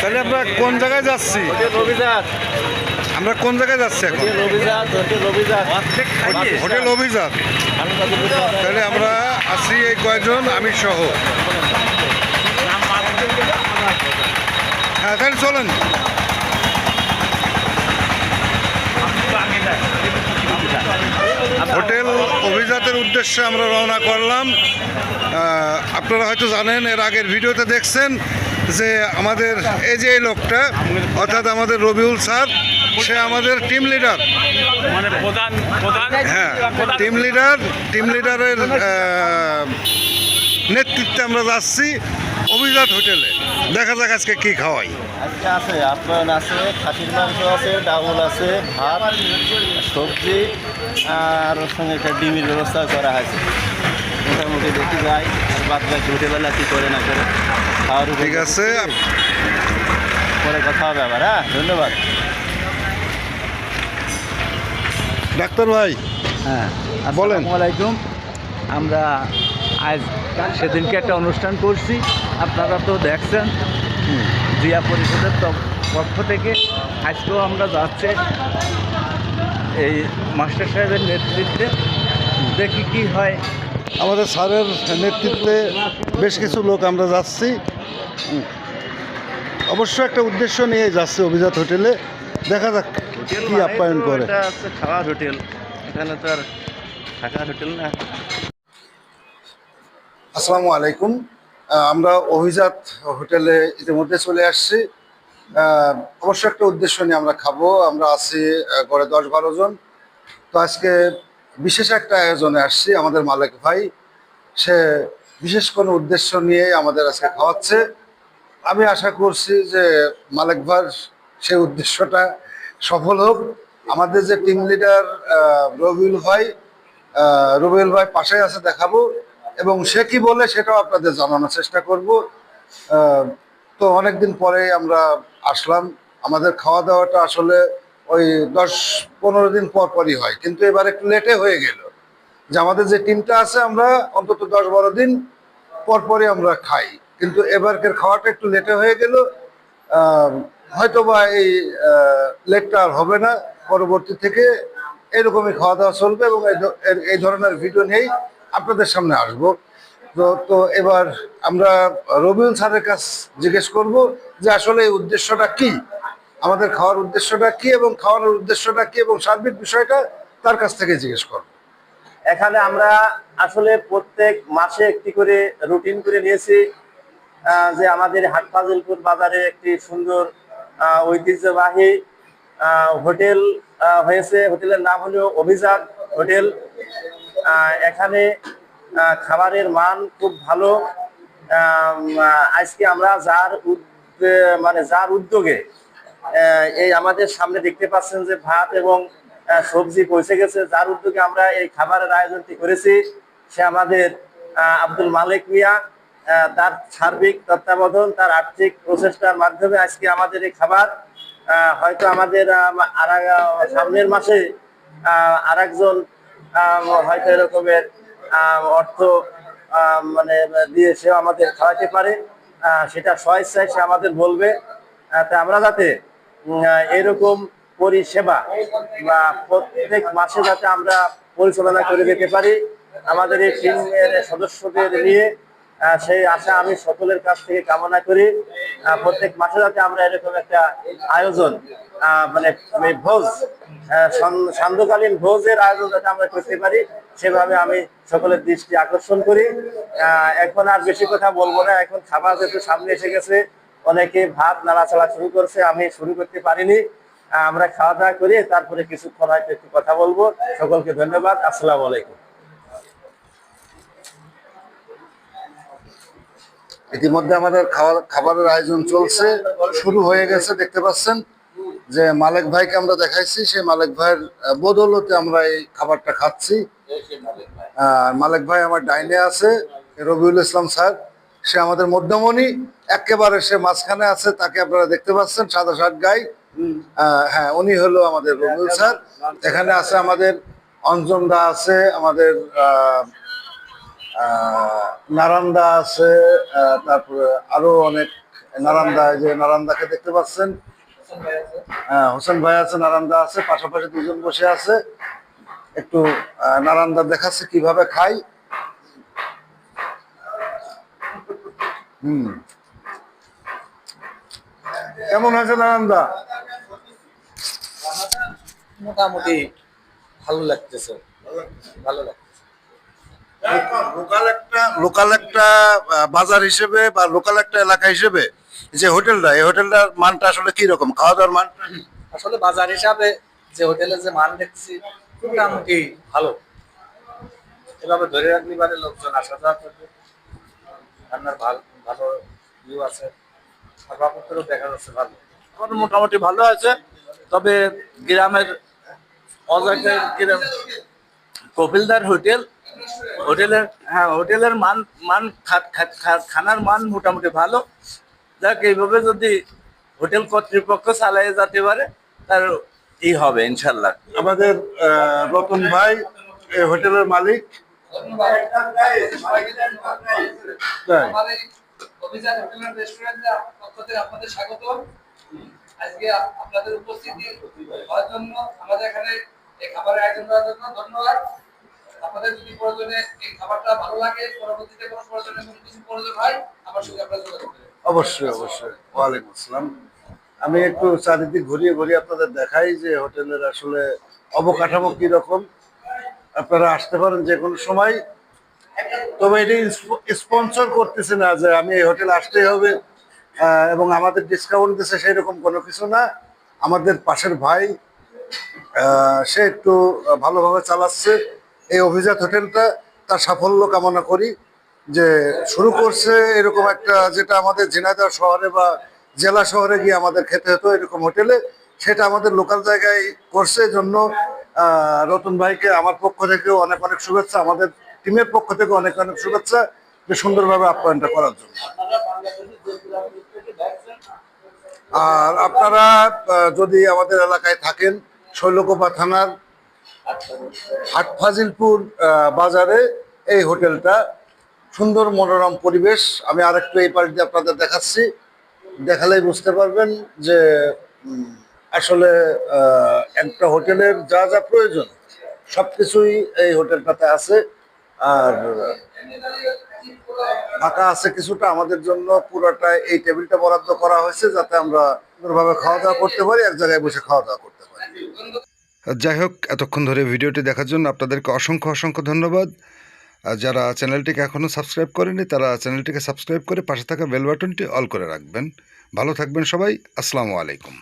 তাহলে আমরা কোন জায়গায় যাচ্ছি? আমরা কোন জায়গায় যাচ্ছি এখন? হোটেল অভিজাত। তাহলে আমরা আছি এই কয়েকজন, আমি সহ। হ্যাঁ, তাহলে চলেন। হোটেল অভিজাতের উদ্দেশ্যে আমরা রওনা করলাম। আপনারা হয়তো জানেন, এর আগের ভিডিওতে দেখছেন যে আমাদের এই যে লোকটা, অর্থাৎ আমাদের রবিউল স্যার, সে আমাদের টিম লিডার। হ্যাঁ, টিম লিডারের নেতৃত্বে আমরা যাচ্ছি অভিজাত হোটেলে। দেখা যাক আজকে কি খাওয়াই। আজকে আছে আপ্যায়ন আছে, খাসির মাংস আছে, ডাউল আছে, ভাত, সবজি, আর ওর সঙ্গে একটা ডিমের ব্যবস্থা করা হয়েছে। মোটামুটি দেখি যাই, আর বাদ বাকি হোটেলবেলা কী করে না করে খাওয়ার। ঠিক আছে, পরে কথা হবে আবার। হ্যাঁ, ধন্যবাদ ডাক্তার ভাই। হ্যাঁ, বলেন। আসসালামু আলাইকুম। আমরা আজ সেদিনকে একটা অনুষ্ঠান করছি, আপনারা তো দেখছেন জিয়া পরিষদের পক্ষ থেকে। আজকেও আমরা যাচ্ছি এই মাস্টার সাহেবের নেতৃত্বে, দেখি কি হয়। আমাদের স্যারের নেতৃত্বে বেশ কিছু লোক আমরা যাচ্ছি। অবশ্য একটা উদ্দেশ্য নিয়ে যাচ্ছে অভিজাত হোটেলে। দেখা যাক কি আপ্যায়ন করে। এটা হচ্ছে খাওয়ার হোটেল, এখানে তো আর থাকার হোটেল না। আসসালামু আলাইকুম। আমরা অভিজাত হোটেলে ইতিমধ্যে চলে আসছি। অবশ্য একটা উদ্দেশ্য নিয়ে আমরা খাবো। আমরা আছি গড়ে 10-12 জন। তো আজকে বিশেষ একটা আয়োজনে আসছি। আমাদের মালিক ভাই, সে বিশেষ কোনো উদ্দেশ্য নিয়ে আমাদের আজকে খাওয়াচ্ছে। আমি আশা করছি যে মালিক ভাইয়ের সেই উদ্দেশ্যটা সফল হোক। আমাদের যে টিম লিডার রবিউল ভাই পাশে আছে, দেখাবো, এবং সে কি বলে সেটাও আপনাদের জানানোর চেষ্টা করব। তো অনেকদিন পরে আমরা আসলাম। আমাদের খাওয়া দাওয়াটা আসলে ওই 10-15 দিন পরই হয়, কিন্তু এবার একটু লেটে হয়ে গেল। যে আমাদের যে টিমটা আছে, আমরা অন্তত 10-12 দিন পরই আমরা খাই, কিন্তু এবারকার খাওয়াটা একটু লেটে হয়ে গেল। হয়তো বা এই লেটটা আর হবে না, পরবর্তী থেকে এরকমই খাওয়া দাওয়া চলবে, এবং এই ধরনের ভিডিও নিয়েই আপনাদের সামনে আসবো। তো এবার আমরা রবিউল স্যারের কাছ জিজ্ঞেস করব যে আসলে এই উদ্দেশ্যটা কি, আমাদের খাওয়ার উদ্দেশ্যটা কি, এবং খাওয়ানোর উদ্দেশ্যটা কি, এবং সার্বিক বিষয়টা তার কাছ থেকে জিজ্ঞেস করব। এখানে আমরা আসলে প্রত্যেক মাসে একটি করে রুটিন করে নিয়েছি, যে আমাদের হাটফাজিলপুর বাজারে একটি সুন্দর ঐতিহ্যবাহী হোটেল হয়েছে। হোটেলের নাম হলো অভিজাত হোটেল। এখানে খাবারের মান খুব ভালো। আজকে আমরা যার উদ্যোগে এই আমাদের সামনে দেখতে পাচ্ছেন যে ভাত এবং সবজি পৌঁছে গেছে, যার উদ্যোগে আমরা এই খাবারের আয়োজনটি করেছি, সে আমাদের আব্দুল মালিক মিয়া। তার সার্বিক তত্ত্বাবধান, তার আর্থিক প্রচেষ্টার মাধ্যমে আজকে আমাদের এই খাবার, হয়তো আমাদের সামনের মাসে আরেকজন হয়তো এরকমের অর্থ দিয়ে সে আমাদের খাওয়াতে পারে, সেটা স্বেচ্ছায় সে আমাদের বলবে। তা আমরা যাতে এরকম পরিষেবা বা প্রত্যেক মাসে যাতে আমরা পরিচালনা করে যেতে পারি আমাদের এই টিমের সদস্যদের নিয়ে, সেই আশা আমি সকলের কাছ থেকে কামনা করি। প্রত্যেক মাসে যাতে আমরা এরকম একটা আয়োজন, ভোজ, সান্ধ্যকালীন ভোজের আয়োজন যাতে আমরা করতে পারি, সেভাবে আমি সকলের দৃষ্টি আকর্ষণ করি। এখন আর বেশি কথা বলবো না, এখন খাবার যেহেতু সামনে এসে গেছে, অনেকে ভাত নাড়াচাড়া শুরু করছে, আমি শুরু করতে পারিনি। আমরা খাওয়া দাওয়া করি, তারপরে কিছুক্ষণ হয়তো একটু কথা বলবো। সকলকে ধন্যবাদ। আসসালামু আলাইকুম। ইতিমধ্যে আমাদের খাবারের আয়োজন চলছে, শুরু হয়ে গেছে। দেখতে পাচ্ছেন যে মালিক ভাইকে আমরা দেখাইছি, সেই মালিক ভাইয়ের বদৌলতে আমরা এই খাবারটা খাচ্ছি। মালিক ভাই আমার ডাইনে আছে, রবিউল ইসলাম স্যার, সে আমাদের মধ্যমণি, একেবারে সে মাঝখানে আছে, তাকে আপনারা দেখতে পাচ্ছেন, সাদা শার্ট গায়ে। হ্যাঁ, উনি হলো আমাদের রবিউল স্যার। এখানে আছে আমাদের অঞ্জন দা, আছে আমাদের নারান্দা আছে, তারপরে আরো অনেক নারান্দা, এই যে নারান্দাকে দেখতে পাচ্ছেন, হ্যাঁ হোসেন ভাই আছে, নারান্দা আছে, পাশাপাশি দুজন বসে আছে। একটু নারান্দা দেখাচ্ছে কিভাবে খাই। কেমন আছে নারান্দা? মোটামুটি ভালো লাগতেছে, ভালো লাগতেছে। লোকাল একটা বাজার হিসেবে বা লোকাল একটা এলাকা হিসেবে যে হোটেলটা, এই হোটেলটার মানটা আসলে কি রকম, খাওয়া দাওয়ার মান? আসলে বাজার হিসাবে যে হোটেলের যে মান দেখছি মোটামুটি ভালো। এভাবে ধরে রাখলে পারে লোকজন আসা যাওয়া করবে। রান্নার ভালো ভালো ভিউ আছে, আসবাবপত্রও দেখা যাচ্ছে ভালো। আমার মোটামুটি ভালো আছে, তবে গ্রামের অজায়গায় গ্রাম কপিলদার হোটেলের হ্যাঁ হোটেলের মান মান খানার মান মোটামুটি ভালো। যাক এইভাবে যদি হোটেল কর্তৃপক্ষ চালিয়ে যেতে পারে তার হবে ইনশাল্লাহ। আমাদের রতন ভাই এই হোটেলের মালিক। তাই? আমাদের অভিযান হোটেল এন্ড রেস্টুরেন্টের পক্ষ থেকে আপনাদের স্বাগত। আজকে আপনাদের উপস্থিতি হওয়ার জন্য, আমাদের এখানে এই খাবারের আয়োজন করার জন্য ধন্যবাদ। আপনাদের যদি প্রয়োজনে এই খাবারটা ভালো লাগে, পরবর্তীতে কোনো প্রয়োজনে কোনো কিছু প্রয়োজন হয়, আমার সঙ্গে আপনারা যোগাযোগ করবেন। অবশ্যই অবশ্যই। ওয়ালাইকুম আসসালাম। আমি একটু চারিদিক ঘুরিয়ে ঘুরিয়ে আপনাদের দেখাই যে হোটেলের আসলে অবকাঠামো কি রকম। আপনারা আসতে পারেন যে কোনো সময়, তবে এটি স্পন্সর করতেছে না যে আমি এই হোটেলে আসতেই হবে এবং আমাদের ডিসকাউন্ট দিচ্ছে, সেই রকম কোনো কিছু না। আমাদের পাশের ভাই সে একটু ভালোভাবে চালাচ্ছে এই অভিজাত হোটেলটা, তার সাফল্য কামনা করি। যে শুরু করছে এরকম একটা, যেটা আমাদের ঝিনাইদহ শহরে বা জেলা শহরে গিয়ে আমাদের খেতে হতো এরকম হোটেলে, সেটা আমাদের লোকাল জায়গায় করছে। জন্য রতন ভাইকে আমার পক্ষ থেকেও অনেক অনেক শুভেচ্ছা, আমাদের টিমের পক্ষ থেকে অনেক অনেক শুভেচ্ছা যে সুন্দরভাবে আপ্যায়নটা করার জন্য। আর আপনারা যদি আমাদের এলাকায় থাকেন, শৈলকুপা থানার হাটফাজিলপুর বাজারে এই হোটেলটা, সুন্দর মনোরম পরিবেশ। আমি আরেকটু এই পাশ দিয়ে আপনাদের দেখাচ্ছি, দেখালেই বুঝতে পারবেন যে আসলে একটা হোটেলের যা যা প্রয়োজন সবকিছুই এই হোটেলটাতে আছে। আর ফাঁকা আছে কিছুটা আমাদের জন্য, পুরোটা এই টেবিলটা বরাদ্দ করা হয়েছে যাতে আমরা সুন্দরভাবে খাওয়া দাওয়া করতে পারি, এক জায়গায় বসে খাওয়া দাওয়া করতে পারি। যাই হোক, এতক্ষণ ধরে ভিডিওটি দেখার জন্য আপনাদেরকে অসংখ্য অসংখ্য ধন্যবাদ। আর যারা চ্যানেলটিকে এখনও সাবস্ক্রাইব করেনি তারা চ্যানেলটিকে সাবস্ক্রাইব করে পাশে থাকা বেল বাটনটি অল করে রাখবেন। ভালো থাকবেন সবাই। আসসালামু আলাইকুম।